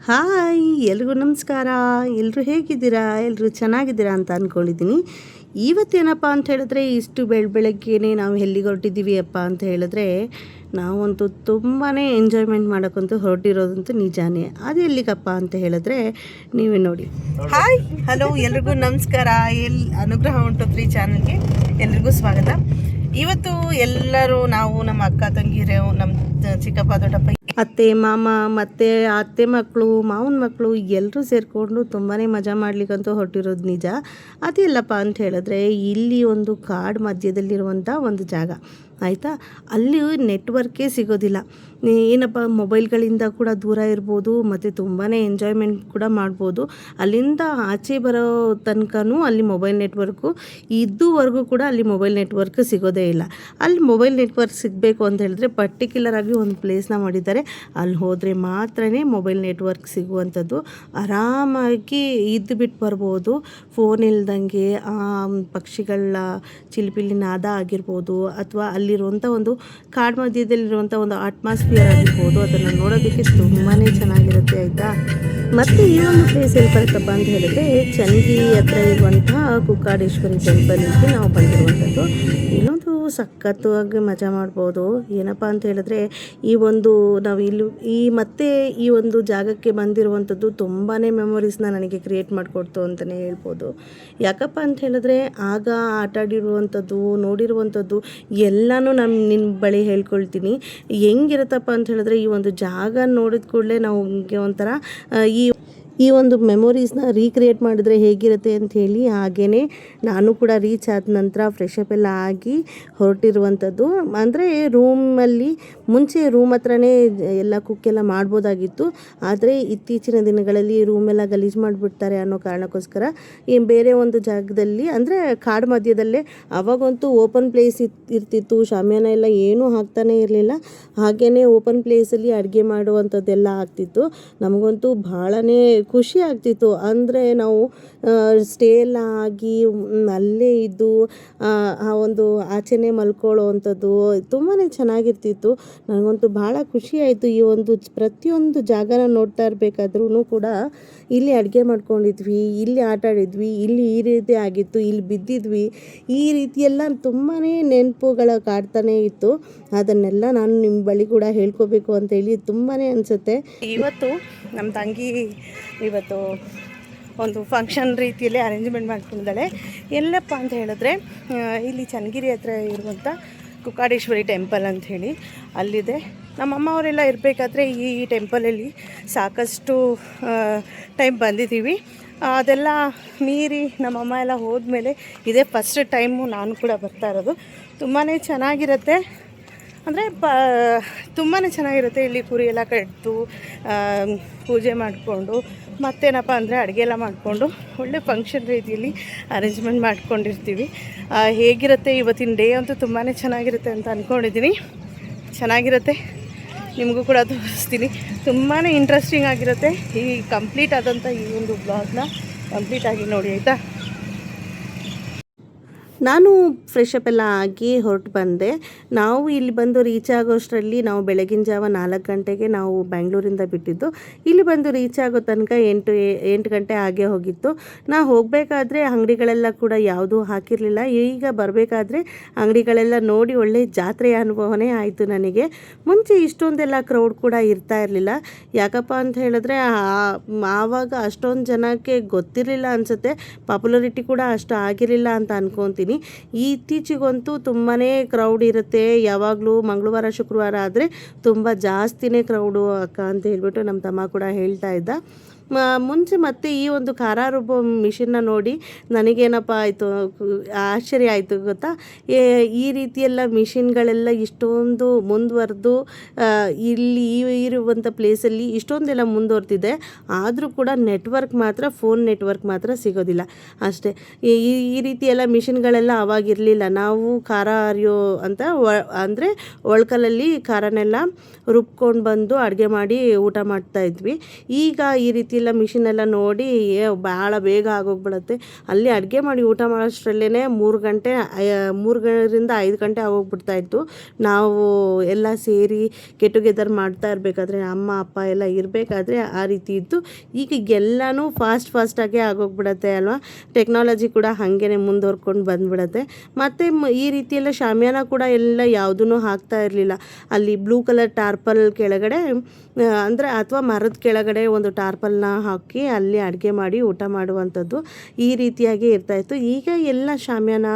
Hi ಎಲ್ರಿಗೂ ನಮಸ್ಕಾರ. ಎಲ್ಲರೂ ಹೇಗಿದ್ದೀರಾ? ಎಲ್ಲರೂ ಚೆನ್ನಾಗಿದ್ದೀರಾ ಅಂತ ಅಂದ್ಕೊಂಡಿದ್ದೀನಿ. ಇವತ್ತೇನಪ್ಪ ಅಂತ ಹೇಳಿದ್ರೆ ಇಷ್ಟು ಬೆಳಗ್ಗೆನೇ ನಾವು ಎಲ್ಲಿಗೆ ಹೊರಟಿದ್ದೀವಿ ಅಪ್ಪ ಅಂತ ಹೇಳಿದ್ರೆ ನಾವಂತೂ ತುಂಬಾ ಎಂಜಾಯ್ಮೆಂಟ್ ಮಾಡೋಕ್ಕಂತೂ ಹೊರಟಿರೋದಂತೂ ನಿಜಾನೇ. ಅದು ಎಲ್ಲಿಗಪ್ಪ ಅಂತ ಹೇಳಿದ್ರೆ ನೀವೇ ನೋಡಿ. ಹಾಯ್ ಹಲೋ ಎಲ್ರಿಗೂ ನಮಸ್ಕಾರ. ಅನುಗ್ರಹ ಉಂಟು 3 ಚಾನಲ್ಗೆ ಎಲ್ರಿಗೂ ಸ್ವಾಗತ. ಇವತ್ತು ಎಲ್ಲರೂ ನಾವು ನಮ್ಮ ಅಕ್ಕ ತಂಗಿರು, ನಮ್ಮ ಚಿಕ್ಕಪ್ಪ ದೊಡ್ಡಪ್ಪ, ಅತ್ತೆ ಮಾಮ ಮತ್ತು ಅತ್ತೆ ಮಕ್ಕಳು, ಮಾವನ ಮಕ್ಕಳು ಎಲ್ಲರೂ ಸೇರಿಕೊಂಡು ತುಂಬಾ ಮಜಾ ಮಾಡಲಿಕ್ಕಂತೂ ಹೊರಟಿರೋದು ನಿಜ. ಅದೆಲ್ಲಪ್ಪ ಅಂತ ಹೇಳಿದ್ರೆ ಇಲ್ಲಿ ಒಂದು ಕಾಡು ಮಧ್ಯದಲ್ಲಿರುವಂಥ ಒಂದು ಜಾಗ ಆಯಿತಾ. ಅಲ್ಲಿ ನೆಟ್ವರ್ಕೇ ಸಿಗೋದಿಲ್ಲ. ಏನಪ್ಪ ಮೊಬೈಲ್ಗಳಿಂದ ಕೂಡ ದೂರ ಇರ್ಬೋದು ಮತ್ತು ತುಂಬಾ ಎಂಜಾಯ್ಮೆಂಟ್ ಕೂಡ ಮಾಡ್ಬೋದು. ಅಲ್ಲಿಂದ ಆಚೆ ಬರೋ ತನಕನೂ ಅಲ್ಲಿ ಮೊಬೈಲ್ ನೆಟ್ವರ್ಕು ಇದುವರೆಗೂ ಕೂಡ ಅಲ್ಲಿ ಮೊಬೈಲ್ ನೆಟ್ವರ್ಕ್ ಸಿಗೋದೇ ಇಲ್ಲ. ಅಲ್ಲಿ ಮೊಬೈಲ್ ನೆಟ್ವರ್ಕ್ ಸಿಗಬೇಕು ಅಂತ ಹೇಳಿದ್ರೆ ಪರ್ಟಿಕ್ಯುಲರ್ ಆಗಿ ಒಂದು ಪ್ಲೇಸ್ನ ಮಾಡಿದ್ದಾರೆ. ಅಲ್ಲಿ ಹೋದರೆ ಮಾತ್ರ ಮೊಬೈಲ್ ನೆಟ್ವರ್ಕ್ ಸಿಗುವಂಥದ್ದು. ಆರಾಮಾಗಿ ಇದ್ದು ಬಿಟ್ಟು ಬರ್ಬೋದು. ಫೋನ್ ಇಲ್ದಂಗೆ ಪಕ್ಷಿಗಳ ಚಿಲಿಪಿಲಿ ನಾದ ಆಗಿರ್ಬೋದು, ಅಥವಾ ಅಲ್ಲಿರುವಂಥ ಒಂದು ಕಾಡು ಮಧ್ಯದಲ್ಲಿರುವಂಥ ಒಂದು ಅಟ್ಮಾಸ್ಫಿಯರ್ ಆಗಿರ್ಬೋದು, ಅದನ್ನು ನೋಡೋದಕ್ಕೆ ತುಂಬಾ ಚೆನ್ನಾಗಿರುತ್ತೆ ಆಯಿತಾ. ಮತ್ತು ಈ ಒಂದು ಪ್ಲೇಸ್ ಎಲ್ಲಿ ಬರುತ್ತಪ್ಪ ಅಂತ ಹೇಳಿದ್ರೆ ಚನ್ನಗಿರಿ ಹತ್ರ ಇರುವಂಥ ಕುಕ್ಕಾಡೇಶ್ವರಿ ಟೆಂಪಲ್ಗೆ ನಾವು ಬಂದಿರುವಂಥದ್ದು. ಇಲ್ಲೊಂದು ಸಖತ್ತಾಗಿ ಮಜಾ ಮಾಡ್ಬೋದು. ಏನಪ್ಪ ಅಂತ ಹೇಳಿದ್ರೆ ನಾವು ಮತ್ತೆ ಈ ಒಂದು ಜಾಗಕ್ಕೆ ಬಂದಿರುವಂಥದ್ದು ತುಂಬಾ ಮೆಮೊರೀಸ್ನ ನನಗೆ ಕ್ರಿಯೇಟ್ ಮಾಡಿಕೊಡ್ತು ಅಂತಲೇ ಹೇಳ್ಬೋದು. ಯಾಕಪ್ಪ ಅಂತ ಹೇಳಿದ್ರೆ ಆಗ ಆಟಾಡಿರುವಂಥದ್ದು, ನೋಡಿರುವಂಥದ್ದು ಎಲ್ಲನೂ ನಿನ್ನ ಬಳಿ ಹೇಳ್ಕೊಳ್ತೀನಿ. ಹೆಂಗಿರುತ್ತಪ್ಪ ಅಂತ ಹೇಳಿದ್ರೆ ಈ ಒಂದು ಜಾಗ ನೋಡಿದ ಕೂಡಲೇ ನಮಗೆ ಒಂಥರ ಈ ಒಂದು ಮೆಮೊರೀಸ್ನ ರೀಕ್ರಿಯೇಟ್ ಮಾಡಿದ್ರೆ ಹೇಗಿರುತ್ತೆ ಅಂತ ಹೇಳಿ ಹಾಗೇ ನಾನು ಕೂಡ ರೀಚ್ ಆದ ನಂತರ ಫ್ರೆಶಪ್ ಎಲ್ಲ ಆಗಿ ಹೊರಟಿರುವಂಥದ್ದು. ಅಂದರೆ ರೂಮಲ್ಲಿ ಮುಂಚೆ ರೂಮ್ ಹತ್ರನೇ ಎಲ್ಲ ಕುಕ್ಕೆಲ್ಲ ಮಾಡ್ಬೋದಾಗಿತ್ತು. ಆದರೆ ಇತ್ತೀಚಿನ ದಿನಗಳಲ್ಲಿ ರೂಮೆಲ್ಲ ಗಲೀಜು ಮಾಡಿಬಿಡ್ತಾರೆ ಅನ್ನೋ ಕಾರಣಕ್ಕೋಸ್ಕರ ಬೇರೆ ಒಂದು ಜಾಗದಲ್ಲಿ, ಅಂದರೆ ಕಾಡು ಮಧ್ಯದಲ್ಲೇ, ಅವಾಗಂತೂ ಓಪನ್ ಪ್ಲೇಸ್ ಇರ್ತಿತ್ತು. ಶಾಮಿಯಾನ ಎಲ್ಲ ಏನೂ ಹಾಕ್ತಾನೇ ಇರಲಿಲ್ಲ. ಹಾಗೇ ಓಪನ್ ಪ್ಲೇಸಲ್ಲಿ ಅಡುಗೆ ಮಾಡುವಂಥದ್ದೆಲ್ಲ ಆಗ್ತಿತ್ತು. ನಮಗಂತೂ ಭಾಳನೇ ಖುಷಿ ಆಗ್ತಿತ್ತು. ಅಂದರೆ ನಾವು ಸ್ಟೇ ಎಲ್ಲ ಆಗಿ ಅಲ್ಲೇ ಇದ್ದು ಆ ಒಂದು ಆಚೆನೇ ಮಲ್ಕೊಳ್ಳೋ ಅಂಥದ್ದು ತುಂಬಾ ಚೆನ್ನಾಗಿರ್ತಿತ್ತು. ನನಗಂತೂ ಭಾಳ ಖುಷಿ ಆಯಿತು. ಈ ಒಂದು ಪ್ರತಿಯೊಂದು ಜಾಗನ ನೋಡ್ತಾ ಇರಬೇಕಾದ್ರೂ ಕೂಡ ಇಲ್ಲಿ ಅಡುಗೆ ಮಾಡ್ಕೊಂಡಿದ್ವಿ, ಇಲ್ಲಿ ಆಟಾಡಿದ್ವಿ, ಇಲ್ಲಿ ಈ ರೀತಿ ಆಗಿತ್ತು, ಇಲ್ಲಿ ಬಿದ್ದಿದ್ವಿ, ಈ ರೀತಿಯೆಲ್ಲ ತುಂಬಾ ನೆನಪುಗಳು ಕಾಡ್ತಾನೇ ಇತ್ತು. ಅದನ್ನೆಲ್ಲ ನಾನು ನಿಮ್ಮ ಬಳಿ ಕೂಡ ಹೇಳ್ಕೋಬೇಕು ಅಂತೇಳಿ ತುಂಬಾ ಅನಿಸುತ್ತೆ. ಇವತ್ತು ನಮ್ಮ ತಂಗಿ ಒಂದು ಫಂಕ್ಷನ್ ರೀತಿಯಲ್ಲಿ ಅರೇಂಜ್ಮೆಂಟ್ ಮಾಡ್ಕೊಂಡಿದ್ದಾಳೆ. ಎಲ್ಲಪ್ಪ ಅಂತ ಹೇಳಿದ್ರೆ ಇಲ್ಲಿ ಚನ್ನಗಿರಿ ಹತ್ರ ಇರುವಂಥ ಕುಕ್ಕಾಡೇಶ್ವರಿ ಟೆಂಪಲ್ ಅಂಥೇಳಿ ಅಲ್ಲಿದೆ. ನಮ್ಮಮ್ಮ ಅವರೆಲ್ಲ ಇರಬೇಕಾದ್ರೆ ಈ ಟೆಂಪಲಲ್ಲಿ ಸಾಕಷ್ಟು ಟೈಮ್ ಬಂದಿದ್ದೀವಿ. ಅದೆಲ್ಲ ಮೀರಿ ನಮ್ಮಮ್ಮ ಎಲ್ಲ ಹೋದ್ಮೇಲೆ ಇದೇ ಫಸ್ಟ್ ಟೈಮು ನಾನು ಕೂಡ ಬರ್ತಾ ಇರೋದು. ತುಂಬಾ ಚೆನ್ನಾಗಿರುತ್ತೆ. ಅಂದರೆ ತುಂಬಾ ಚೆನ್ನಾಗಿರುತ್ತೆ. ಇಲ್ಲಿ ಕುರಿ ಎಲ್ಲ ಕಟ್ಟಿದ್ದು ಪೂಜೆ ಮಾಡಿಕೊಂಡು ಮತ್ತೇನಪ್ಪ ಅಂದರೆ ಅಡುಗೆ ಎಲ್ಲ ಮಾಡಿಕೊಂಡು ಒಳ್ಳೆ ಫಂಕ್ಷನ್ ರೀತಿಯಲ್ಲಿ ಅರೇಂಜ್ಮೆಂಟ್ ಮಾಡ್ಕೊಂಡಿರ್ತೀವಿ. ಹೇಗಿರುತ್ತೆ ಇವತ್ತಿನ ಡೇ ಅಂತೂ ತುಂಬಾ ಚೆನ್ನಾಗಿರುತ್ತೆ ಅಂತ ಅಂದ್ಕೊಂಡಿದ್ದೀನಿ. ಚೆನ್ನಾಗಿರುತ್ತೆ, ನಿಮಗೂ ಕೂಡ ತೋರಿಸ್ತೀನಿ. ತುಂಬಾ ಇಂಟ್ರೆಸ್ಟಿಂಗ್ ಆಗಿರುತ್ತೆ. ಈ ಕಂಪ್ಲೀಟ್ ಆದಂಥ ಈ ಒಂದು ಬ್ಲಾಗ್ನ ಕಂಪ್ಲೀಟಾಗಿ ನೋಡಿ ಆಯಿತಾ. ನಾನು ಫ್ರೆಶಪ್ ಎಲ್ಲ ಆಗಿ ಹೊರಟು ಬಂದೆ. ನಾವು ಇಲ್ಲಿ ಬಂದು ರೀಚ್ ಆಗೋಷ್ಟರಲ್ಲಿ ನಾವು ಬೆಳಗಿನ ಜಾವ 4 ಗಂಟೆಗೆ ನಾವು ಬ್ಯಾಂಗ್ಳೂರಿಂದ ಬಿಟ್ಟಿದ್ದು. ಇಲ್ಲಿ ಬಂದು ರೀಚ್ ಆಗೋ ತನಕ 8 ಗಂಟೆ ಆಗೇ ಹೋಗಿತ್ತು. ನಾವು ಹೋಗಬೇಕಾದ್ರೆ ಅಂಗಡಿಗಳೆಲ್ಲ ಕೂಡ ಯಾವುದೂ ಹಾಕಿರಲಿಲ್ಲ. ಈಗ ಬರಬೇಕಾದ್ರೆ ಅಂಗಡಿಗಳೆಲ್ಲ ನೋಡಿ ಒಳ್ಳೆ ಜಾತ್ರೆಯ ಅನುಭವನೇ ಆಯಿತು ನನಗೆ. ಮುಂಚೆ ಇಷ್ಟೊಂದೆಲ್ಲ ಕ್ರೌಡ್ ಕೂಡ ಇರ್ತಾ ಇರಲಿಲ್ಲ. ಯಾಕಪ್ಪ ಅಂತ ಹೇಳಿದ್ರೆ ಆವಾಗ ಅಷ್ಟೊಂದು ಜನಕ್ಕೆ ಗೊತ್ತಿರಲಿಲ್ಲ ಅನಿಸುತ್ತೆ. ಪಾಪ್ಯುಲಾರಿಟಿ ಕೂಡ ಅಷ್ಟು ಆಗಿರಲಿಲ್ಲ ಅಂತ ಅಂದ್ಕೊತೀನಿ. ಇತ್ತೀಚೆಗಂತೂ ತುಂಬಾ ಕ್ರೌಡ್ ಇರುತ್ತೆ. ಯಾವಾಗಲೂ ಮಂಗಳವಾರ ಶುಕ್ರವಾರ ಆದರೆ ತುಂಬ ಜಾಸ್ತಿನೇ ಕ್ರೌಡು ಅಕ್ಕ ಅಂತ ಹೇಳ್ಬಿಟ್ಟು ನಮ್ಮ ತಮ್ಮ ಕೂಡ ಹೇಳ್ತಾ ಇದ್ದ. ಮುಂಚೆ ಮತ್ತೆ ಈ ಒಂದು ಖಾರ ರುಬ್ಬೋ ಮಿಷಿನ್ನ ನೋಡಿ ನನಗೇನಪ್ಪ ಆಯಿತು, ಆಶ್ಚರ್ಯ ಆಯಿತು ಗೊತ್ತಾ. ಈ ರೀತಿಯೆಲ್ಲ ಮಿಷಿನ್ಗಳೆಲ್ಲ ಇಷ್ಟೊಂದು ಮುಂದುವರೆದು ಇಲ್ಲಿ ಇರುವಂಥ ಪ್ಲೇಸಲ್ಲಿ ಇಷ್ಟೊಂದೆಲ್ಲ ಮುಂದುವರೆದಿದೆ. ಆದರೂ ಕೂಡ ಫೋನ್ ನೆಟ್ವರ್ಕ್ ಮಾತ್ರ ಸಿಗೋದಿಲ್ಲ ಅಷ್ಟೇ. ಈ ರೀತಿಯೆಲ್ಲ ಮಿಷಿನ್ಗಳೆಲ್ಲ ಎಲ್ಲ ಅವಾಗಿರಲಿಲ್ಲ. ನಾವು ಖಾರ ಅರಿಯೋ ಅಂತ ಅಂದರೆ ಒಳ್ಕಲಲ್ಲಿ ಖಾರನೆಲ್ಲ ರುಬ್ಕೊಂಡು ಬಂದು ಅಡುಗೆ ಮಾಡಿ ಊಟ ಮಾಡ್ತಾಯಿದ್ವಿ. ಈಗ ಈ ರೀತಿ ಎಲ್ಲ ಮಿಷಿನೆಲ್ಲ ನೋಡಿ ಭಾಳ ಬೇಗ ಆಗೋಗ್ಬಿಡುತ್ತೆ. ಅಲ್ಲಿ ಅಡುಗೆ ಮಾಡಿ ಊಟ ಮಾಡೋಷ್ಟರಲ್ಲೇ 3 ಗಂಟೆಯಿಂದ 5 ಗಂಟೆ ಆಗೋಗ್ಬಿಡ್ತಾಯಿತ್ತು. ನಾವು ಎಲ್ಲ ಸೇರಿ ಗೆಟ್ ಟುಗೆದರ್ ಮಾಡ್ತಾ ಇರಬೇಕಾದ್ರೆ, ಅಮ್ಮ ಅಪ್ಪ ಎಲ್ಲ ಇರಬೇಕಾದ್ರೆ ಆ ರೀತಿ ಇತ್ತು. ಈಗ ಎಲ್ಲನೂ ಫಾಸ್ಟಾಗೆ ಆಗೋಗ್ಬಿಡತ್ತೆ ಅಲ್ವಾ. ಟೆಕ್ನಾಲಜಿ ಕೂಡ ಹಾಗೇ ಮುಂದುವರ್ಕೊಂಡು ಬಂದುಬಿಡತ್ತೆ. ಮತ್ತು ಈ ರೀತಿ ಎಲ್ಲ ಶಾಮಿಯಾನ ಕೂಡ ಎಲ್ಲ ಯಾವುದೂ ಹಾಕ್ತಾ ಇರಲಿಲ್ಲ. ಅಲ್ಲಿ ಬ್ಲೂ ಕಲರ್ ಟಾರ್ಪಲ್ ಕೆಳಗಡೆ ಅಂದರೆ ಅಥವಾ ಮರದ ಕೆಳಗಡೆ ಒಂದು ಟಾರ್ಪಲ್ನ ಹಾಕಿ ಅಲ್ಲಿ ಅಡುಗೆ ಮಾಡಿ ಊಟ ಮಾಡುವಂಥದ್ದು ಈ ರೀತಿಯಾಗಿ ಇರ್ತಾಯಿತ್ತು. ಈಗ ಎಲ್ಲ ಶಾಮಿಯಾನ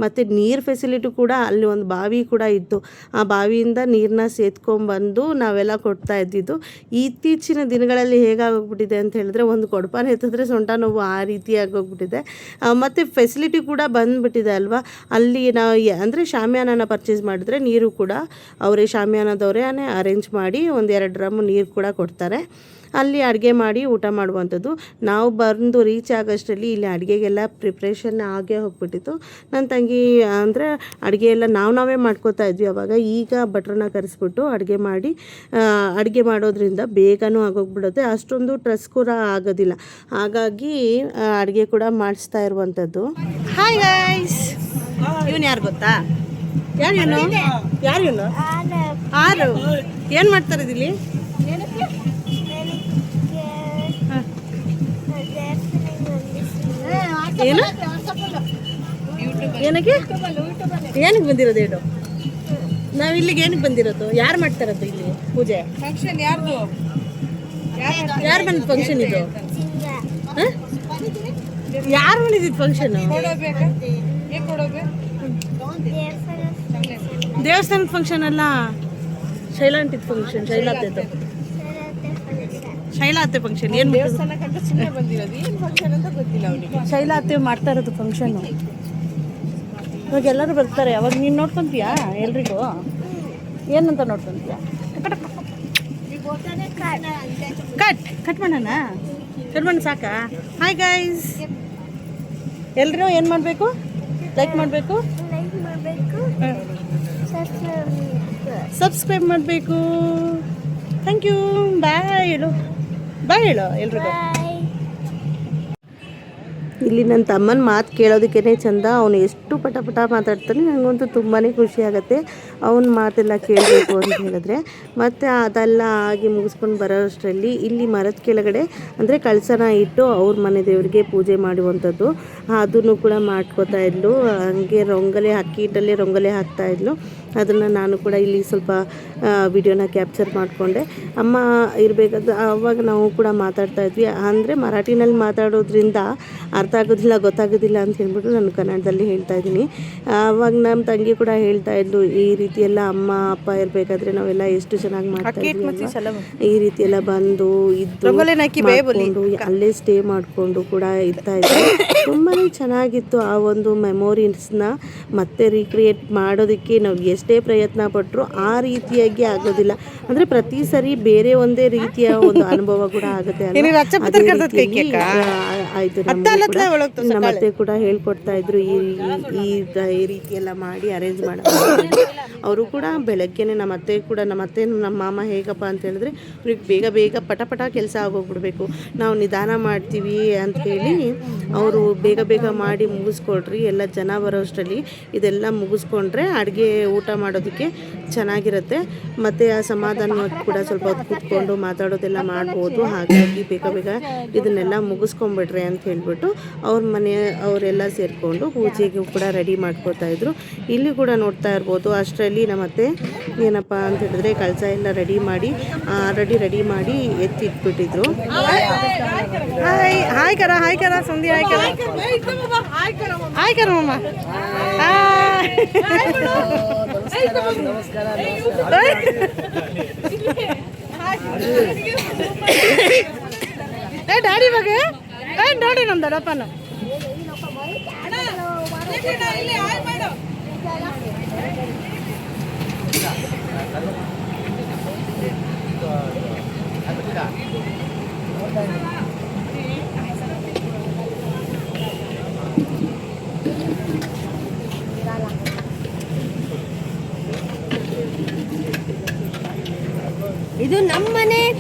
ಮತ್ತು ನೀರು ಫೆಸಿಲಿಟಿ ಕೂಡ ಅಲ್ಲಿ ಒಂದು ಬಾವಿ ಕೂಡ ಇತ್ತು. ಆ ಬಾವಿಯಿಂದ ನೀರನ್ನ ಸೇದ್ಕೊಂಡ್ಬಂದು ನಾವೆಲ್ಲ ಕೊಡ್ತಾ ಇದ್ದಿದ್ದು. ಇತ್ತೀಚಿನ ದಿನಗಳಲ್ಲಿ ಹೇಗಾಗೋಗ್ಬಿಟ್ಟಿದೆ ಅಂತ ಹೇಳಿದ್ರೆ, ಒಂದು ಕೊಡಪಾನ ಎತ್ತಿದ್ರೆ ಸೊಂಟ ನೋವು ಆ ರೀತಿಯಾಗೋಗ್ಬಿಟ್ಟಿದೆ. ಮತ್ತು ಫೆಸಿಲಿಟಿ ಕೂಡ ಬಂದುಬಿಟ್ಟಿದೆ ಅಲ್ವಾ. ಅಲ್ಲಿ ನಾವು ಅಂದರೆ ಶಾಮಿಯಾನ ಪರ್ಚೇಸ್ ಮಾಡಿದ್ರೆ ನೀರು ಕೂಡ ಅವರೇ ಶಾಮಿಯಾನದವರೇ ಅರೇಂಜ್ ಮಾಡಿ 1-2 ಡ್ರಮ್ ನೀರು ಕೂಡ ಕೊಡ್ತಾರೆ. ಅಲ್ಲಿ ಅಡುಗೆ ಮಾಡಿ ಊಟ ಮಾಡುವಂಥದ್ದು. ನಾವು ಬಂದು ರೀಚ್ ಆಗೋಷ್ಟರಲ್ಲಿ ಇಲ್ಲಿ ಅಡುಗೆಗೆಲ್ಲ ಪ್ರಿಪ್ರೇಷನ್ ಆಗೇ ಹೋಗ್ಬಿಟ್ಟಿತ್ತು. ನನ್ನ ತಂಗಿ ಅಂದರೆ ಅಡುಗೆ ಎಲ್ಲ ನಾವೇ ಮಾಡ್ಕೋತಾ ಇದ್ವಿ ಅವಾಗ. ಈಗ ಭಟ್ರನ್ನ ಕರೆಸ್ಬಿಟ್ಟು ಅಡುಗೆ ಮಾಡೋದ್ರಿಂದ ಬೇಗನೂ ಆಗೋಗ್ಬಿಡುತ್ತೆ, ಅಷ್ಟೊಂದು ಸ್ಟ್ರೆಸ್ ಕೂಡ ಆಗೋದಿಲ್ಲ. ಹಾಗಾಗಿ ಅಡುಗೆ ಕೂಡ ಮಾಡಿಸ್ತಾ ಇರುವಂಥದ್ದು. ಹಾಯ್ ಗೈಸ್, ಇವನು ಯಾರು ಗೊತ್ತಾ? ಯಾರು ಇವನು? ಆರು. ಏನು ಮಾಡ್ತಾರೆ ಇಲ್ಲಿ? ಏನು ಏನಕ್ಕೆ ಬಂದಿರೋದು ಹೇಳು? ನಾವು ಇಲ್ಲಿಗೆ ಏನಕ್ಕೆ ಬಂದಿರೋದು? ಯಾರು ಮಾಡ್ತಾರದು ಇಲ್ಲಿ ಪೂಜೆ? ಫಂಕ್ಷನ್ ಯಾರು ಬಂದ ಫಂಕ್ಷನ್ ಇದು? ಯಾರು ಮಾಡಿದ್ದು ಫಂಕ್ಷನ್? ದೇವಸ್ಥಾನದ ಫಂಕ್ಷನ್ ಅಲ್ಲ, ಶೈಲಾಂಟಿದ ಫಂಕ್ಷನ್. ಶೈಲಾತ್ತೆ ಫಂಕ್ಷನ್. ಏನು ದೇವಸ್ಥಾನಕ್ಕಂತ ಸುಮ್ಮನೆ ಬಂದಿರೋದು, ಏನು ಫಂಕ್ಷನ್ ಅಂತ ಗೊತ್ತಿಲ್ಲ ಅವನಿಗೆ. ಶೈಲಾತ್ತೆ ಮಾಡ್ತಾ ಇರೋದು ಫಂಕ್ಷನ್ನು. ಇವಾಗ ಎಲ್ಲರೂ ಬರ್ತಾರೆ. ಅವಾಗ ನೀನು ನೋಡ್ಕೊತೀಯಾ ಎಲ್ರಿಗೂ? ಏನಂತ ನೋಡ್ಕೊತೀಯಾ? ಕಟ್ ಮಾಡೋಣ. ಸಾಕಾ? ಹಾಯ್ ಗೈಸ್, ಎಲ್ರೂ ಏನು ಮಾಡಬೇಕು? ಲೈಕ್ ಮಾಡಬೇಕು, ಸಬ್ಸ್ಕ್ರೈಬ್ ಮಾಡಬೇಕು. Thank you. ಬಾಯ್ ಹೇಳು ಎಲ್ರಿಗೂ. ಇಲ್ಲಿ ನನ್ನ ತಮ್ಮನ ಮಾತು ಕೇಳೋದಕ್ಕೇ ಚಂದ. ಅವನು ಎಷ್ಟು ಪಟ ಮಾತಾಡ್ತಾನೆ. ನನಗಂತೂ ತುಂಬಾ ಖುಷಿ ಆಗುತ್ತೆ ಅವನ ಮಾತೆಲ್ಲ ಕೇಳಬೇಕು ಅಂತ ಹೇಳಿದ್ರೆ. ಮತ್ತು ಅದೆಲ್ಲ ಆಗಿ ಮುಗಿಸ್ಕೊಂಡು ಬರೋಷ್ಟರಲ್ಲಿ ಇಲ್ಲಿ ಮರದ ಕೆಳಗಡೆ ಅಂದರೆ ಕಳಸನ ಇಟ್ಟು ಅವ್ರ ಮನೆ ದೇವರಿಗೆ ಪೂಜೆ ಮಾಡುವಂಥದ್ದು ಅದನ್ನು ಕೂಡ ಮಾಡ್ಕೋತಾ ಇದ್ಲು. ಹಂಗೆ ಅಕ್ಕಿ ಹಿಟ್ಟಲ್ಲಿ ರಂಗೋಲಿ ಹಾಕ್ತಾಯಿದ್ಲು. ಅದನ್ನು ನಾನು ಕೂಡ ಇಲ್ಲಿ ಸ್ವಲ್ಪ ವಿಡಿಯೋನ ಕ್ಯಾಪ್ಚರ್ ಮಾಡಿಕೊಂಡೆ. ಅಮ್ಮ ಇರಬೇಕಾದ್ರೆ ಆವಾಗ ನಾವು ಕೂಡ ಮಾತಾಡ್ತಾಯಿದ್ವಿ. ಅಂದರೆ ಮರಾಠಿನಲ್ಲಿ ಮಾತಾಡೋದ್ರಿಂದ ಅರ್ಥ ಗೊತ್ತಾಗೋದಿಲ್ಲ ಅಂತ ಹೇಳ್ಬಿಟ್ಟು ನಾನು ಕನ್ನಡದಲ್ಲಿ ಹೇಳ್ತಾ ಇದ್ದೀನಿ. ಆವಾಗ ನಮ್ಮ ತಂಗಿ ಕೂಡ ಹೇಳ್ತಾ ಇದ್ಲು, ಈ ರೀತಿ ಎಲ್ಲ ಅಮ್ಮ ಅಪ್ಪ ಇರಬೇಕಾದ್ರೆ ನಾವೆಲ್ಲ ಎಷ್ಟು ಚೆನ್ನಾಗಿ ಮಾಡ್ತಾಯಿದ್ವಿ, ಈ ರೀತಿ ಎಲ್ಲ ಬಂದು ಇದ್ದು ಅಲ್ಲೇ ಸ್ಟೇ ಮಾಡಿಕೊಂಡು ಕೂಡ ಇರ್ತಾ ಇದ್ವಿ. ತುಂಬಾ ಚೆನ್ನಾಗಿತ್ತು. ಆ ಒಂದು ಮೆಮೊರೀಸ್ನ ಮತ್ತೆ ರೀಕ್ರಿಯೇಟ್ ಮಾಡೋದಕ್ಕೆ ನಾವು ಎಷ್ಟೇ ಪ್ರಯತ್ನ ಪಟ್ಟರು ಆ ರೀತಿಯಾಗಿ ಆಗೋದಿಲ್ಲ. ಅಂದರೆ ಪ್ರತಿ ಸರಿ ಬೇರೆ ಒಂದೇ ರೀತಿಯ ಒಂದು ಅನುಭವ ಕೂಡ ಆಗುತ್ತೆ. ಆಯಿತು, ನಮ್ಮತ್ತೆ ಕೂಡ ಹೇಳ್ಕೊಡ್ತಾ ಇದ್ರು ಈ ರೀತಿ ಎಲ್ಲ ಮಾಡಿ ಅರೇಂಜ್ ಮಾಡೋದು. ಅವರು ಕೂಡ ಬೆಳಗ್ಗೆನೆ ನಮ್ಮ ಮಾಮ ಹೇಗಪ್ಪ ಅಂತ ಹೇಳಿದ್ರೆ, ಅವ್ರಿಗೆ ಬೇಗ ಪಟ ಕೆಲಸ ಆಗೋಗ್ಬಿಡ್ಬೇಕು, ನಾವು ನಿಧಾನ ಮಾಡ್ತೀವಿ ಅಂತ ಹೇಳಿ ಅವರು ಬೇಗ ಮಾಡಿ ಮುಗಿಸ್ಕೊಡ್ರಿ, ಎಲ್ಲ ಜನ ಬರೋಷ್ಟರಲ್ಲಿ ಇದೆಲ್ಲ ಮುಗಿಸ್ಕೊಂಡ್ರೆ ಅಡುಗೆ ಊಟ ಮಾಡೋದಕ್ಕೆ ಚೆನ್ನಾಗಿರುತ್ತೆ. ಮತ್ತು ಆ ಸಮಾಧಾನವಾಗಿ ಕೂಡ ಸ್ವಲ್ಪ ಹೊತ್ತು ಕೂತ್ಕೊಂಡು ಮಾತಾಡೋದೆಲ್ಲ ಮಾಡ್ಬೋದು. ಹಾಗಾಗಿ ಬೇಗ ಇದನ್ನೆಲ್ಲ ಮುಗಿಸ್ಕೊಂಬಿಡ್ರಿ ಅಂತ ಹೇಳ್ಬಿಟ್ಟು ಅವರೆಲ್ಲ ಸೇರಿಕೊಂಡು ಪೂಜೆಗೂ ಕೂಡ ರೆಡಿ ಮಾಡ್ಕೋತಾ ಇದ್ರು. ಇಲ್ಲಿ ಕೂಡ ನೋಡ್ತಾ ಇರ್ಬೋದು. ಅಷ್ಟರಲ್ಲಿ ನಮ್ಮತ್ತೆ ಏನಪ್ಪ ಅಂತ ಹೇಳಿದ್ರೆ ಕಳಸ ಎಲ್ಲ ರೆಡಿ ಮಾಡಿ ಎತ್ತಿಟ್ಬಿಟ್ಟಿದ್ರು. ಹಾಯ್ ಕರ ಸಂಧಿ ಹಾಯ್ ಕರ ಮಮ್ಮ. ಡ್ಯಾಡಿ ಬಗ್ಗೆ ನೋಡಿ ನಮ್ಮ ದೊಡ್ಡಪ್ಪನ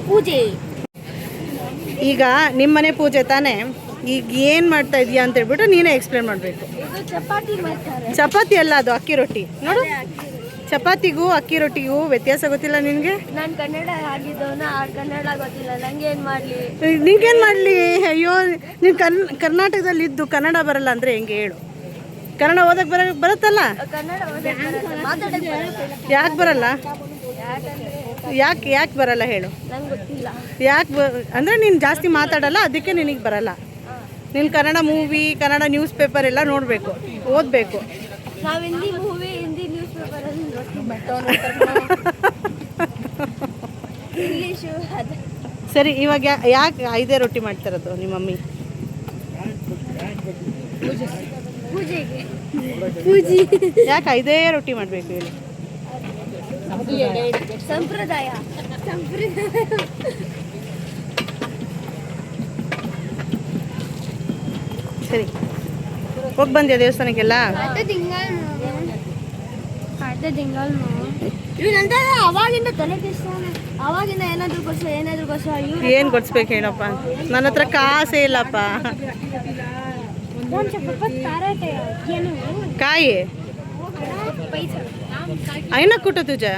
ಪೂಜೆ. ಈಗ ನಿಮ್ಮನೆ ಪೂಜೆ ತಾನೇ, ಈಗ ಏನು ಮಾಡ್ತಾ ಇದೀಯಾ ಅಂತ ಹೇಳ್ಬಿಟ್ಟು ನೀನೇ ಎಕ್ಸ್ಪ್ಲೇನ್ ಮಾಡಬೇಕು. ಇದು ಚಪಾತಿ ಮಾಡ್ತಾರೆ. ಚಪಾತಿ ಅಲ್ಲ, ಅದು ಅಕ್ಕಿ ರೊಟ್ಟಿ. ನೋಡು, ಚಪಾತಿಗೂ ಅಕ್ಕಿ ರೊಟ್ಟಿಗೂ ವ್ಯತ್ಯಾಸ ಗೊತ್ತಿಲ್ಲ ನಿನಗೆ? ನಾನು ಕನ್ನಡ ಆಗಿದ್ದವನ, ಕನ್ನಡ ಗೊತ್ತಿಲ್ಲ, ನಂಗೆ ಏನು ಮಾಡಲಿ? ನಿಂಗೇನು ಮಾಡಲಿ? ಅಯ್ಯೋ, ನೀನು ಕರ್ನಾಟಕದಲ್ಲಿದ್ದು ಕನ್ನಡ ಬರಲ್ಲ ಅಂದರೆ ಹೆಂಗೆ ಹೇಳು? ಕನ್ನಡ ಓದಕ್ಕೆ ಬರುತ್ತಲ್ಲ? ಕನ್ನಡ ಮಾತಾಡಕ್ಕೆ ಬರುತ್ತೆ. ಯಾಕೆ ಬರಲ್ಲ? ಯಾಕೆ ಬರಲ್ಲ ಹೇಳು? ನಂಗೆ ಗೊತ್ತಿಲ್ಲ. ಯಾಕೆ ಅಂದರೆ ನೀನು ಜಾಸ್ತಿ ಮಾತಾಡಲ್ಲ, ಅದಕ್ಕೆ ನಿನಗೆ ಬರಲ್ಲ. ನೀನು Kannada movie, Kannada news paper ಎಲ್ಲ ನೋಡಬೇಕು, ಓದಬೇಕು. ನಾವು ಹಿಂದಿ ಮೂವಿ, ಹಿಂದಿ ನ್ಯೂಸ್ ಪೇಪರಲ್ಲಿ ಇಂಗ್ಲೀಷು ಅದು. ಸರಿ, ಇವಾಗ ಯಾಕೆ 5 ರೊಟ್ಟಿ ಮಾಡ್ತಿರೋದು ನಿಮ್ಮ ಮಮ್ಮಿ? ಪೂಜೆಗೆ. ಪೂಜೆ ಯಾಕೆ 5 ರೊಟ್ಟಿ ಮಾಡಬೇಕು ಹೇಳಿ? ಸಂಪ್ರದಾಯ. ಸರಿ, ಹೋಗಿ ಬಂದ್ಯಾ ದೇವಸ್ಥಾನಕ್ಕೆಲ್ಲ? ಇವನಂತ ಅವಾಗಿಂದ ತಲೆ ಕೆಡ್ಸ್ತಾನೆ. ಅವಾಗಿಂದ ಏನಾದ್ರು ಕೊಡ್ಸ ಏನು ಕೊಡ್ಸ್ಬೇಕು ಹೇಳಪ್ಪ? ನನ್ನ ಹತ್ರ ಕಾಸೇ ಇಲ್ಲಪ್ಪ. ಕಾಯಿ ಐನ कुठं तुझ्या?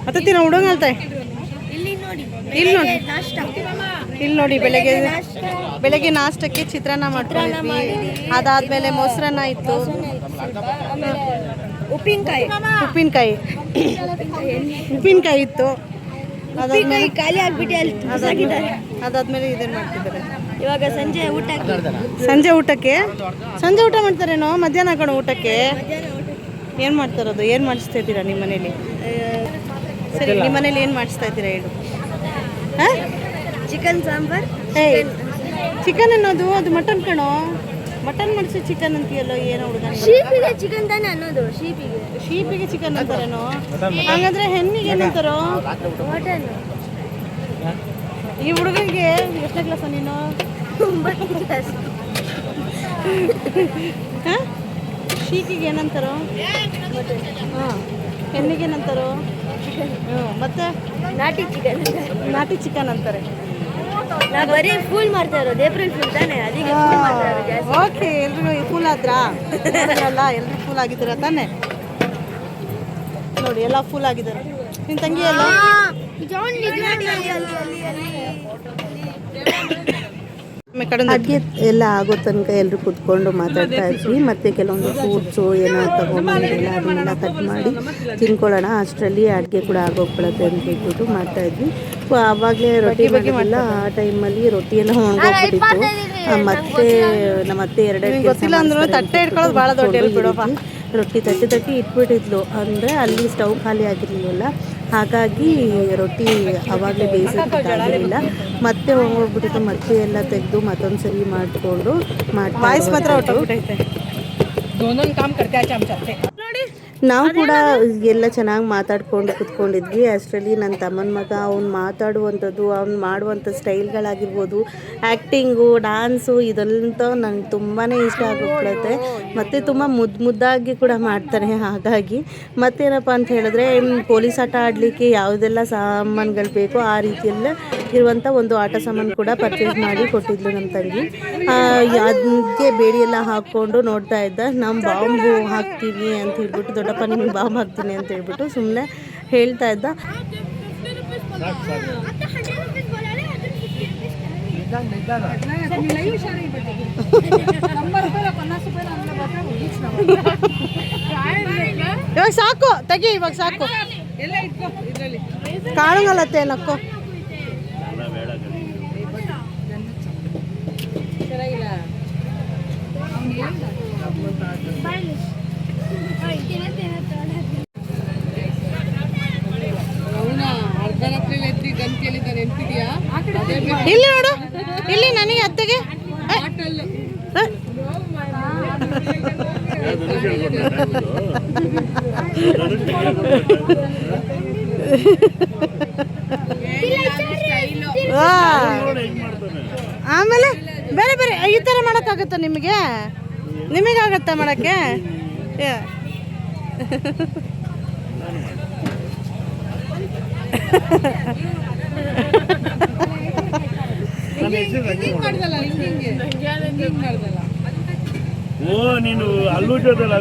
आता तिला उडून घालताय. ಇಲ್ಲಿ ನೋಡಿ, ಬೆಳಗ್ಗೆ ನಾಷ್ಟಕ್ಕೆ ಚಿತ್ರಾನ್ನ ಮಾಡ್ಕೊಂಡಿದ್ವಿ. ಅದಾದ್ಮೇಲೆ ಮೊಸರನ್ನ ಇತ್ತು, ಉಪ್ಪಿನಕಾಯಿ ಇತ್ತು. ಅದಾದ್ಮೇಲೆ ಖಾಲಿ ಆಗ್ಬಿಟ್ಟು ಅದಾದ್ಮೇಲೆ ಇದೇನು ಮಾಡ್ತಿದ್ದಾರೆ ಇವಾಗ ಸಂಜೆ ಊಟಕ್ಕೆ ಸಂಜೆ ಊಟ ಮಾಡ್ತಾರೇನೋ? ಮಧ್ಯಾಹ್ನ ಕಣೋ ಊಟಕ್ಕೆ. ಏನು ಮಾಡ್ತಾರದು? ಏನು ಮಾಡಿಸ್ತಾ ಇದ್ದೀರಾ ನಿಮ್ಮ ಮನೇಲಿ? ಸರಿ, ನಿಮ್ಮ ಮನೇಲಿ ಏನು ಮಾಡಿಸ್ತಾ ಇದ್ದೀರಾ ಹೇಳು? ಹಾಂ, ಚಿಕನ್ ಸಾಂಬಾರ್. ಚಿಕನ್ ಅನ್ನೋದು ಅದು ಮಟನ್ ಕಣೋ. ಮಟನ್ ಮಾಡಿಸಿ ಚಿಕನ್ ಅಂತೀಯಲ್ಲೋ, ಏನೋ ಹುಡುಗ. ಶೀಪಿಗೆ ಚಿಕನ್ ತಾನೆ ಅನ್ನೋದು. ಶೀಪಿಗೆ ಚಿಕನ್ ಅಂತಾರೇನೋ? ಹಾಗಾದ್ರೆ ಹೆಣ್ಣಿಗೆ ಏನಂತಾರೋ? ಮಟನ್. ಈ ಹುಡುಗನಿಗೆ ಎಷ್ಟನೇ ಕ್ಲಾಸ ನೀನು? 9ನೇ ಕ್ಲಾಸ್. ಹಾಂ, ಶೀಕಿಗೆ ಏನಂತಾರೋ? ಹಾಂ, ಹೆಣ್ಣಿಗೆ ಏನಂತಾರೋ? ಮತ್ತೆ ನಾಟಿ ಚಿಕನ್ ಅಂತಾರೆ. ನಾವು ಬರೀ ಫೂಲ್ ಮಾಡ್ತಾ ಇರೋದು. ಏಪ್ರಿಲ್ ಫೂಲ್ ತಾನೆ, ಅದಕ್ಕೆ ಓಕೆ. ಎಲ್ರಿಗೂ ಫೂಲ್ ಆದ್ರಾ? ಅಲ್ಲ, ಎಲ್ರು ಫೂಲ್ ಆಗಿದ್ದೀರಾ ತಾನೆ? ನೋಡಿ, ಎಲ್ಲ ಫೂಲ್ ಆಗಿದ್ದಾರೆ. ನಿನ್ನ ತಂಗಿ ಎಲ್ಲ ಅಡುಗೆ ಎಲ್ಲ ಆಗೋ ತನಕ ಎಲ್ಲರೂ ಕುತ್ಕೊಂಡು ಮಾತಾಡ್ತಾ ಇದ್ವಿ. ಮತ್ತು ಕೆಲವೊಂದು ಫ್ರೂಟ್ಸು ಏನೋ ತಗೊಂಡಿಲ್ಲ, ಅದನ್ನೆಲ್ಲ ಕಟ್ ಮಾಡಿ ತಿನ್ಕೊಳ್ಳೋಣ. ಅಷ್ಟರಲ್ಲಿ ಅಡುಗೆ ಕೂಡ ಆಗೋಗ್ಬಿಡುತ್ತೆ ಅಂತ ಹೇಳ್ಬಿಟ್ಟು ಮಾಡ್ತಾಯಿದ್ವಿ. ಆವಾಗಲೇ ರೊಟ್ಟಿ ಮಾಡಿಲ್ಲ. ಆ ಟೈಮಲ್ಲಿ ರೊಟ್ಟಿ ಎಲ್ಲ ಒಣಗೋಗ್ಬಿಟ್ಟಿತ್ತು. ಮತ್ತೆ ನಮ್ಮ ಅತ್ತೆ 2 ಗೊತ್ತಿಲ್ಲ ಅಂದ್ರೂ ತಟ್ಟೆ ಇಟ್ಕೊಳ್ಳೋದು ಭಾಳ ದೊಡ್ಡ ರೊಟ್ಟಿ ತಟ್ಟಿ ಇಟ್ಬಿಟ್ಟಿದ್ಲು. ಅಂದರೆ ಅಲ್ಲಿ ಸ್ಟವ್ ಖಾಲಿ ಆಗಿರಲಿಲ್ಲ, ಹಾಗಾಗಿ ರೊಟ್ಟಿ ಆವಾಗಲೇ ಬೇಯಿಸೋಕ್ಕಾಗಲಿಲ್ಲ. ಮತ್ತೆ ಹೋಗ್ಬಿಟ್ಟಿತ್ತು. ಮತ್ತೆ ಎಲ್ಲ ತೆಗೆದು ಮತ್ತೊಂದು ಸರಿ ಮಾಡಿಕೊಂಡು ನಾವು ಕೂಡ ಎಲ್ಲ ಚೆನ್ನಾಗಿ ಮಾತಾಡ್ಕೊಂಡು ಕುತ್ಕೊಂಡಿದ್ವಿ. ಅಷ್ಟರಲ್ಲಿ ನನ್ನ ತಮ್ಮನ ಮಗ ಅವ್ನು ಮಾತಾಡುವಂಥದ್ದು, ಅವ್ನು ಮಾಡುವಂಥ ಸ್ಟೈಲ್ಗಳಾಗಿರ್ಬೋದು, ಆ್ಯಕ್ಟಿಂಗು, ಡ್ಯಾನ್ಸು, ಇದಂತೂ ನನಗೆ ತುಂಬಾ ಇಷ್ಟ ಆಗೋಗ್ಬಿಡುತ್ತೆ. ಮತ್ತು ತುಂಬ ಮುದ್ದಾಗಿ ಕೂಡ ಮಾಡ್ತಾನೆ. ಹಾಗಾಗಿ ಮತ್ತೇನಪ್ಪ ಅಂತ ಹೇಳಿದ್ರೆ, ಪೊಲೀಸ್ ಆಟ ಆಡಲಿಕ್ಕೆ ಯಾವುದೆಲ್ಲ ಸಾಮಾನುಗಳು ಬೇಕೋ ಆ ರೀತಿಯೆಲ್ಲ ಇರುವಂಥ ಒಂದು ಆಟ ಸಾಮಾನು ಕೂಡ ಪರ್ಚೇಸ್ ಮಾಡಿ ಕೊಟ್ಟಿದ್ಲು ನಮ್ಮ ತಂಗಿ. ಅದಕ್ಕೆ ಬೇಡಿ ಎಲ್ಲ ಹಾಕ್ಕೊಂಡು ನೋಡ್ತಾ ಇದ್ದ. ನಮ್ಮ ಬಾಂಬು ಹಾಕ್ತೀವಿ ಅಂತ ಹೇಳ್ಬಿಟ್ಟು, ದೊಡ್ಡಪ್ಪ ನಿಮ್ಗೆ ಬಾಂಬ್ ಹಾಕ್ತೀನಿ ಅಂತ ಹೇಳ್ಬಿಟ್ಟು ಸುಮ್ಮನೆ ಹೇಳ್ತಾ ಇದ್ದ. ಇವಾಗ ಸಾಕು, ತೆಗಿ, ಇವಾಗ ಸಾಕು. ಕಾಣಂಗಲ್ಲತ್ತೆ ನಕ್ಕೋ. ಇಲ್ಲಿ ನೋಡು, ಇಲ್ಲಿ ನನಗೆ ಅತ್ತೆಗೆ ಆಮೇಲೆ ಬೇರೆ ಬೇರೆ ಈ ಥರ ಮಾಡೋಕ್ಕಾಗತ್ತಾ ನಿಮಗೆ? ನಿಮಗಾಗತ್ತಾ ಮಾಡೋಕ್ಕೆ? ಓ ನೀನು ಅಲ್ಲೂ ಜೊತೆಲ್ಲ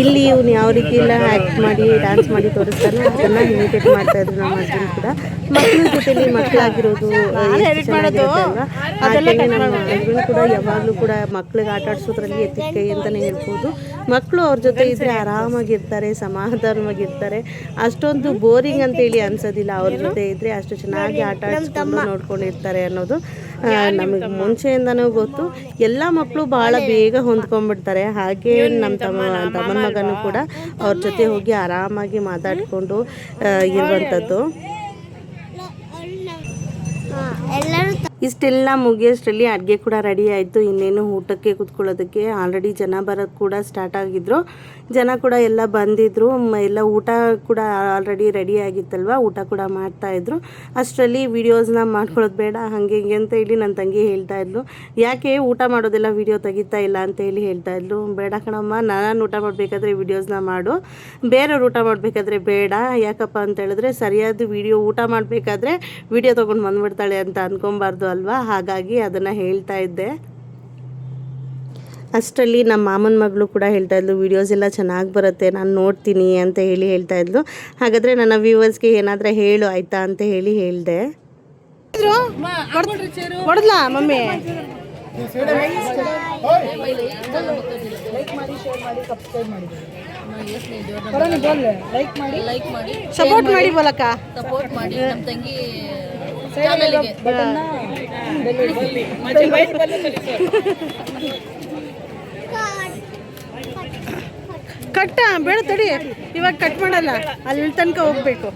ಇಲ್ಲಿ ಇವ್ನು ಯಾವ ರೀತಿ ಎಲ್ಲ ಆ್ಯಕ್ಟ್ ಮಾಡಿ ಡ್ಯಾನ್ಸ್ ಮಾಡಿ ತೋರಿಸ್ತಾನೆ ಅದನ್ನು ಇಮಿಟೇಟ್ ಮಾಡ್ತಾ ಇದ್ರು ನಮ್ಮ ಹಸ್ಬೆಂಡ್ ಕೂಡ. ಮಕ್ಕಳ ಜೊತೆಲಿ ಮಕ್ಕಳಾಗಿರೋದು ಚೆನ್ನಾಗಿರುತ್ತಲ್ವ. ಹಾಗೆ ನಮ್ಮ ಹಸ್ಬೆಂಡ್ ಕೂಡ ಯಾವಾಗಲೂ ಕೂಡ ಮಕ್ಳಿಗೆ ಆಟ ಆಡಿಸೋದ್ರಲ್ಲಿ ಎತ್ತಿದ ಕೈ ಅಂತಲೇ ಹೇಳ್ಬೋದು. ಮಕ್ಕಳು ಅವ್ರ ಜೊತೆ ಇದ್ದರೆ ಆರಾಮಾಗಿರ್ತಾರೆ, ಸಮಾಧಾನವಾಗಿರ್ತಾರೆ. ಅಷ್ಟೊಂದು ಬೋರಿಂಗ್ ಅಂತೇಳಿ ಅನ್ಸೋದಿಲ್ಲ. ಅವ್ರ ಜೊತೆ ಇದ್ದರೆ ಅಷ್ಟು ಚೆನ್ನಾಗಿ ಆಟ ಆಡಿಸ್ಕೊಂಡು ನೋಡ್ಕೊಂಡಿರ್ತಾರೆ ಅನ್ನೋದು ನಮಗೆ ಮುಂಚೆಯಿಂದನೂ ಗೊತ್ತು. ಎಲ್ಲ ಮಕ್ಕಳು ಭಾಳ ಬೇಗ ಹೊಂದ್ಕೊಂಡ್ಬಿಡ್ತಾರೆ. ಹಾಗೆ ನಮ್ಮ ತಮ್ಮನ ಮಗನೂ ಕೂಡ ಅವ್ರ ಜೊತೆ ಹೋಗಿ ಆರಾಮಾಗಿ ಮಾತಾಡಿಕೊಂಡು ಇರುವಂಥದ್ದು. ಇಷ್ಟೆಲ್ಲ ಮುಗಿಯೋಷ್ಟರಲ್ಲಿ ಅಡುಗೆ ಕೂಡ ರೆಡಿ ಆಯಿತು. ಇನ್ನೇನು ಊಟಕ್ಕೆ ಕೂತ್ಕೊಳ್ಳೋದಕ್ಕೆ ಆಲ್ರೆಡಿ ಜನ ಬರೋದು ಕೂಡ ಸ್ಟಾರ್ಟ್ ಆಗಿದ್ರು. ಜನ ಕೂಡ ಎಲ್ಲ ಬಂದಿದ್ದರು. ಎಲ್ಲ ಊಟ ಕೂಡ ಆಲ್ರೆಡಿ ರೆಡಿ ಆಗಿತ್ತಲ್ವ, ಊಟ ಕೂಡ ಮಾಡ್ತಾಯಿದ್ರು. ಅಷ್ಟರಲ್ಲಿ ವೀಡಿಯೋಸ್ನ ಮಾಡ್ಕೊಳ್ಳೋದು ಬೇಡ ಹಾಗೆ ಹಿಂಗೆ ಅಂತ ಹೇಳಿ ನನ್ನ ತಂಗಿ ಹೇಳ್ತಾಯಿದ್ಲು. ಯಾಕೆ ಊಟ ಮಾಡೋದೆಲ್ಲ ವೀಡಿಯೋ ತೆಗಿತಾ ಇಲ್ಲ ಅಂತ ಹೇಳಿ ಹೇಳ್ತಾಯಿದ್ಲು. ಬೇಡ ಕಣಮ್ಮ, ನಾನು ಊಟ ಮಾಡಬೇಕಾದ್ರೆ ವೀಡಿಯೋಸ್ನ ಮಾಡು, ಬೇರೆಯವ್ರು ಊಟ ಮಾಡಬೇಕಾದ್ರೆ ಬೇಡ. ಯಾಕಪ್ಪ ಅಂತ ಹೇಳಿದ್ರೆ ಸರಿಯಾದ ಊಟ ಮಾಡಬೇಕಾದ್ರೆ ವೀಡಿಯೋ ತೊಗೊಂಡು ಬಂದುಬಿಡ್ತಾಳೆ ಅಂತ ಅಂದ್ಕೊಬಾರ್ದು ಅಲ್ವಾ. ಹಾಗಾಗಿ ಅದನ್ನು ಹೇಳ್ತಾ ಇದ್ದೆ. ಅಷ್ಟರಲ್ಲಿ ನಮ್ಮ ಮಾಮನ ಮಗಳು ಕೂಡ ಹೇಳ್ತಾ ಇದ್ಲು, ವೀಡಿಯೋಸ್ ಎಲ್ಲ ಚೆನ್ನಾಗಿ ಬರುತ್ತೆ, ನಾನು ನೋಡ್ತೀನಿ ಅಂತ ಹೇಳಿ ಹೇಳ್ತಾ ಇದ್ಲು. ಹಾಗಾದರೆ ನನ್ನ ವ್ಯೂವರ್ಸ್ಗೆ ಏನಾದರೂ ಹೇಳು ಆಯಿತಾ ಅಂತ ಹೇಳಿ ಹೇಳಿದೆ. ಹೊಡೆದ್ಲಾ ಮಮ್ಮಿ? ಸಪೋರ್ಟ್ ಮಾಡಿ ಬೋಲಕ್ಕ. ಸಪೋರ್ಟ್ ಮಾಡಿ ನಮ್ಮ ತಂಗಿ ಕಟ್ಟ ಬೇಡ ತಡಿ, ಇವಾಗ ಕಟ್ ಮಾಡಲ್ಲ, ಅಲ್ಲಿ ತನಕ ಹೋಗ್ಬೇಕು.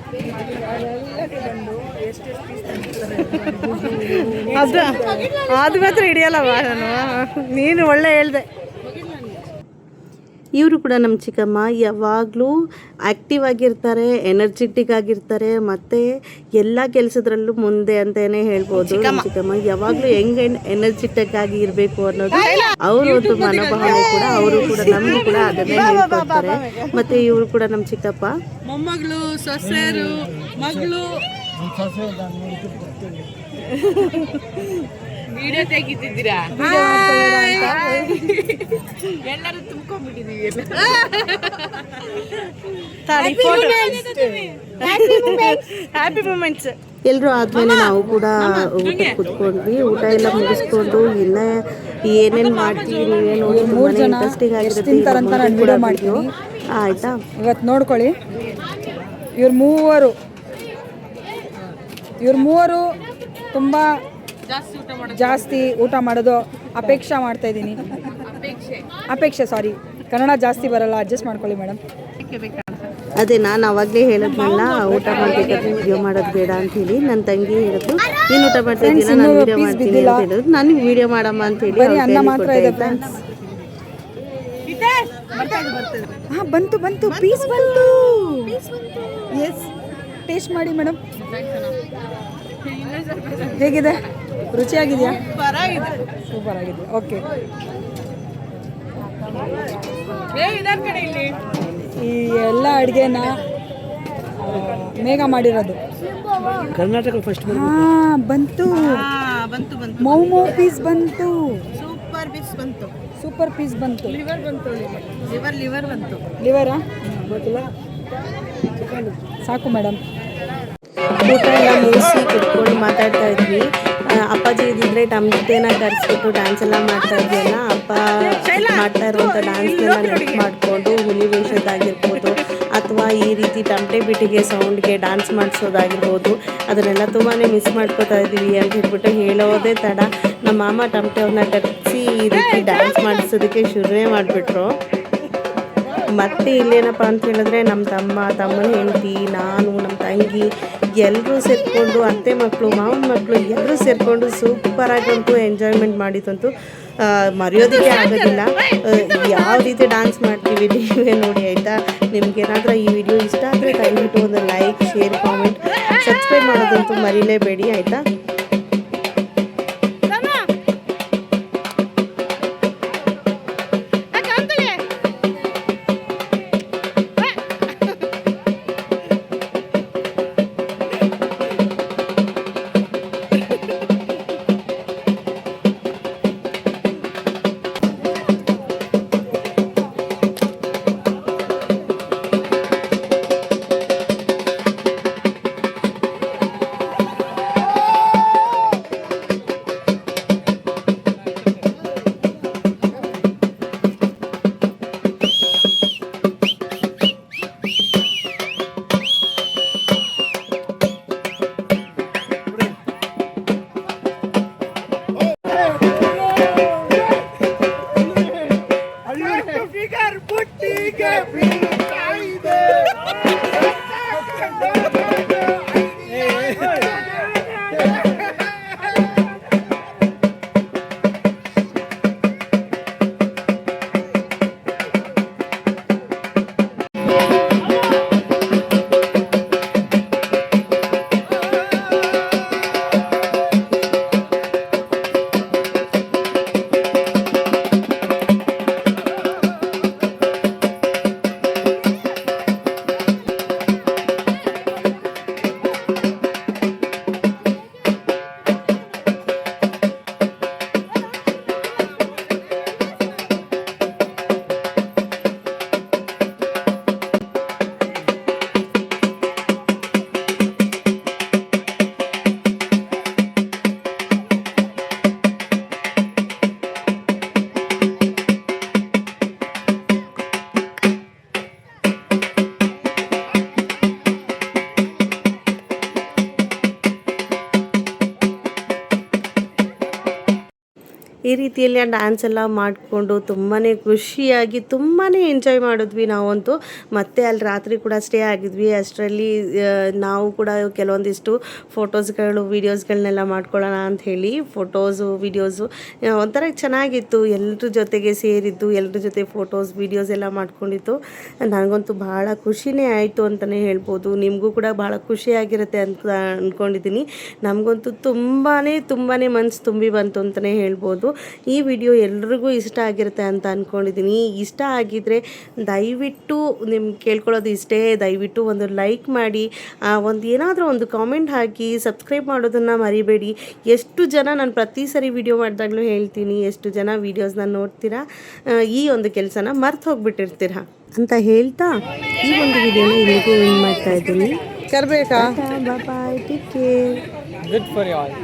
ಅದು ಮಾತ್ರ ಹಿಡಿಯಲ್ಲವ ನಾನು, ನೀನು ಒಳ್ಳೆ ಹೇಳ್ದೆ. ಇವರು ಕೂಡ ನಮ್ಮ ಚಿಕ್ಕಮ್ಮ ಯಾವಾಗಲೂ ಆ್ಯಕ್ಟಿವ್ ಆಗಿರ್ತಾರೆ, ಎನರ್ಜೆಟಿಕ್ ಆಗಿರ್ತಾರೆ, ಮತ್ತು ಎಲ್ಲ ಕೆಲಸದ್ರಲ್ಲೂ ಮುಂದೆ ಅಂತಲೇ ಹೇಳ್ಬೋದು. ನಮ್ಮ ಚಿಕ್ಕಮ್ಮ ಯಾವಾಗಲೂ ಹೆಂಗೆ ಎನರ್ಜೆಟಿಕ್ ಆಗಿ ಇರಬೇಕು ಅನ್ನೋದು ಅವರ ಒಂದು ಮನೋಭಾವನೆ ಕೂಡ. ಅವರು ಕೂಡ ನಮಗೂ ಕೂಡ ಅದನ್ನೇ ಹೇಳ್ಕೊಡ್ತಾರೆ. ಮತ್ತು ಇವರು ಕೂಡ ನಮ್ಮ ಚಿಕ್ಕಪ್ಪ ಮೊಮ್ಮಗಳು, ಸೊಸೆರು, ಮಗಳು ವಿಡಿಯೋ ತೆಗಿತಿದ್ದೀರಾ? ಎಲ್ಲರೂ ತುಂಬ್ಕೊಂಡ್ಬಿಟ್ಟಿದೀವಿ. Happy moments. ಎಲ್ಲರೂ ಆದ್ಮೇಲೆ ನಾವು ಕೂಡ ಊಟ ಕುತ್ಕೊಂಡ್ವಿ. ಊಟ ಎಲ್ಲ ಮುಗಿಸ್ಕೊಂಡು ಇನ್ನ ಏನೇನು ಮಾಡ್ತೀವಿ ನೀವೇ ನೋಡಿ. ತುಂಬಾನೇ ಇಂಟ್ರೆಸ್ಟಿಂಗ್ ಆಗಿರುತ್ತೆ. ಆಯ್ತಾ, ಇವತ್ತು ನೋಡ್ಕೊಳ್ಳಿ. ಇವ್ರು ಮೂವರು ತುಂಬ ಜಾಸ್ತಿ ಊಟ ಮಾಡೋದು ಅಪೇಕ್ಷೆ ಮಾಡ್ತಾ ಇದ್ದೀನಿ. ಅಪೇಕ್ಷೆ ಸಾರಿ, ಕನ್ನಡ ಜಾಸ್ತಿ ಬರಲ್ಲ, ಅಡ್ಜಸ್ಟ್ ಮಾಡ್ಕೊಳ್ಳಿ ಮೇಡಮ್. ಅದೇ ನಾನು ಅವಾಗಲೇ ಹೇಳಿದ್ನಲ್ಲ, ಊಟ ಮಾಡಬೇಕಾದ್ರೆ ವಿಡಿಯೋ ಮಾಡೋದು ಬೇಡ ಅಂತ ಹೇಳಿ. ನನ್ನ ತಂಗಿ ಹೇಳಿದ್ರು, ನೀನು ಊಟ ಮಾಡ್ತಾ ಇದ್ದೀನ, ನಾನು ವಿಡಿಯೋ ಮಾಡ್ತೀನಿ ಅಂತ ಹೇಳಿದ್ರು. ನನಗೆ ವಿಡಿಯೋ ಮಾಡಮ್ಮ ಅಂತ ಹೇಳಿ ಅನ್ನ ಮಾತ್ರ ಇದೆ ಫ್ರೆಂಡ್ಸ್. ಹಾಂ ಬಂತು ಪೀಸ್ ಬಂತು. ಎಸ್, ಟೇಸ್ಟ್ ಮಾಡಿ ಮೇಡಮ್. ಹೇಗಿದೆ? ರುಚಿಯಾಗಿದೆಯಾ? ಸೂಪರ್ ಆಗಿದೆ. ಓಕೆ, ಈ ಎಲ್ಲ ಅಡುಗೆನ ಮೇಘ ಮಾಡಿರೋದು. ಕರ್ನಾಟಕ ಫಸ್ಟ್. ಹಾಂ ಬಂತು, ಮೌ ಪೀಸ್ ಬಂತು. ಸೂಪರ್ ಪೀಸ್ ಬಂತು. ಲಿವರಾ? ಸಾಕು ಮೇಡಮ್. ಊಟ ಎಲ್ಲ ಮುಗಿಸಿ ಕುತ್ಕೊಂಡು ಮಾತಾಡ್ತಾ ಇದ್ವಿ. ಅಪ್ಪಾಜಿ ಇದ್ದಿದ್ರೆ ಟಮಟೆನ ಕರೆಸ್ಬಿಟ್ಟು ಡ್ಯಾನ್ಸ್ ಎಲ್ಲ ಮಾಡ್ತಾ ಇದ್ವಲ್ಲ, ಅಪ್ಪ ಮಾಡ್ತಾ ಇರುವಂಥ ಡ್ಯಾನ್ಸ್ನೆಲ್ಲ ನೆನಪು ಮಾಡಿಕೊಂಡು ಹುಲಿ ವೇಷದಾಗಿರ್ಬೋದು ಅಥವಾ ಈ ರೀತಿ ಟಮಟೆ ಬಿಟ್ಟಿಗೆ ಸೌಂಡ್ಗೆ ಡ್ಯಾನ್ಸ್ ಮಾಡಿಸೋದಾಗಿರ್ಬೋದು, ಅದನ್ನೆಲ್ಲ ತುಂಬಾ ಮಿಸ್ ಮಾಡ್ಕೋತಾ ಇದ್ದೀವಿ ಅಂತ ಹೇಳ್ಬಿಟ್ಟು ಹೇಳೋದೇ ತಡ ನಮ್ಮ ಮಾಮ ಟಮಟೆ ಅವ್ರನ್ನ ಕರೆಸಿ ಈ ರೀತಿ ಡ್ಯಾನ್ಸ್ ಮಾಡಿಸೋದಕ್ಕೆ ಶುರುವೇ ಮಾಡಿಬಿಟ್ರು. ಮತ್ತು ಇಲ್ಲೇನಪ್ಪ ಅಂತ ಹೇಳಿದ್ರೆ ನಮ್ಮ ತಮ್ಮನ ಹೆಂಡತಿ, ನಾನು, ನಮ್ಮ ತಂಗಿ ಎಲ್ಲರೂ ಸೇರಿಕೊಂಡು, ಅತ್ತೆ ಮಕ್ಕಳು, ಮಾವನ ಮಕ್ಕಳು ಎಲ್ಲರೂ ಸೇರಿಕೊಂಡು ಸೂಪರಾಗಂತೂ ಎಂಜಾಯ್ಮೆಂಟ್ ಮಾಡಿದಂತೂ ಮರೆಯೋದಕ್ಕೆ ಆಗೋದಿಲ್ಲ. ಯಾವ ರೀತಿ ಡ್ಯಾನ್ಸ್ ಮಾಡ್ತೀವಿ ನೀವೇ ನೋಡಿ ಆಯಿತಾ. ನಿಮ್ಗೇನಾದರೂ ಈ ವಿಡಿಯೋ ಇಷ್ಟ ಆದರೆ ದಯವಿಟ್ಟು ಒಂದು ಲೈಕ್, ಶೇರ್, ಕಾಮೆಂಟ್, ಸಬ್ಸ್ಕ್ರೈಬ್ ಮಾಡೋದಂತೂ ಮರೀಲೇಬೇಡಿ ಆಯಿತಾ. ಈ ರೀತಿಯಲ್ಲಿ ಡ್ಯಾನ್ಸ್ ಎಲ್ಲ ಮಾಡಿಕೊಂಡು ತುಂಬಾ ಖುಷಿಯಾಗಿ ತುಂಬಾ ಎಂಜಾಯ್ ಮಾಡಿದ್ವಿ ನಾವಂತೂ. ಮತ್ತೆ ಅಲ್ಲಿ ರಾತ್ರಿ ಕೂಡ ಸ್ಟೇ ಆಗಿದ್ವಿ. ಅಷ್ಟರಲ್ಲಿ ನಾವು ಕೂಡ ಕೆಲವೊಂದಿಷ್ಟು ಫೋಟೋಸ್ಗಳು ವೀಡಿಯೋಸ್ಗಳನ್ನೆಲ್ಲ ಮಾಡ್ಕೊಳ್ಳೋಣ ಅಂತ ಹೇಳಿ ಫೋಟೋಸು ವೀಡಿಯೋಸು ಒಂಥರ ಚೆನ್ನಾಗಿತ್ತು. ಎಲ್ಲರ ಜೊತೆಗೆ ಸೇರಿದ್ದು, ಎಲ್ಲರ ಜೊತೆ ಫೋಟೋಸ್ ವೀಡಿಯೋಸ್ ಎಲ್ಲ ಮಾಡ್ಕೊಂಡಿತ್ತು. ನನಗಂತೂ ಭಾಳ ಖುಷಿನೇ ಆಯಿತು ಅಂತಲೇ ಹೇಳ್ಬೋದು. ನಿಮಗೂ ಕೂಡ ಭಾಳ ಖುಷಿಯಾಗಿರುತ್ತೆ ಅಂತ ಅಂದ್ಕೊಂಡಿದ್ದೀನಿ. ನಮಗಂತೂ ತುಂಬಾ ಮನಸ್ಸು ತುಂಬಿ ಬಂತು ಅಂತಲೇ ಹೇಳ್ಬೋದು. ಈ ವಿಡಿಯೋ ಎಲ್ರಿಗೂ ಇಷ್ಟ ಆಗಿರುತ್ತೆ ಅಂತ ಅಂದ್ಕೊಂಡಿದ್ದೀನಿ. ಇಷ್ಟ ಆಗಿದ್ದರೆ ದಯವಿಟ್ಟು ನಿಮ್ಗೆ ಕೇಳ್ಕೊಳ್ಳೋದು ಇಷ್ಟೇ, ದಯವಿಟ್ಟು ಒಂದು ಲೈಕ್ ಮಾಡಿ, ಒಂದು ಏನಾದರೂ ಒಂದು ಕಾಮೆಂಟ್ ಹಾಕಿ, ಸಬ್ಸ್ಕ್ರೈಬ್ ಮಾಡೋದನ್ನು ಮರಿಬೇಡಿ. ಎಷ್ಟು ಜನ ನಾನು ಪ್ರತಿ ಸರಿ ವಿಡಿಯೋ ಮಾಡಿದಾಗಲೂ ಹೇಳ್ತೀನಿ, ಎಷ್ಟು ಜನ ವೀಡಿಯೋಸ್ನ ನೋಡ್ತೀರಾ, ಈ ಒಂದು ಕೆಲಸನ ಮರ್ತು ಹೋಗ್ಬಿಟ್ಟಿರ್ತೀರಾ ಅಂತ ಹೇಳ್ತಾ ಈ ಒಂದು ವಿಡಿಯೋನ ಇಲ್ಲಿಗೆ ಎಂಡ್ ಮಾಡ್ತಾ ಇದ್ದೀನಿ. ಕರ್ಬೇಕಾ bye, take care. Good for you all.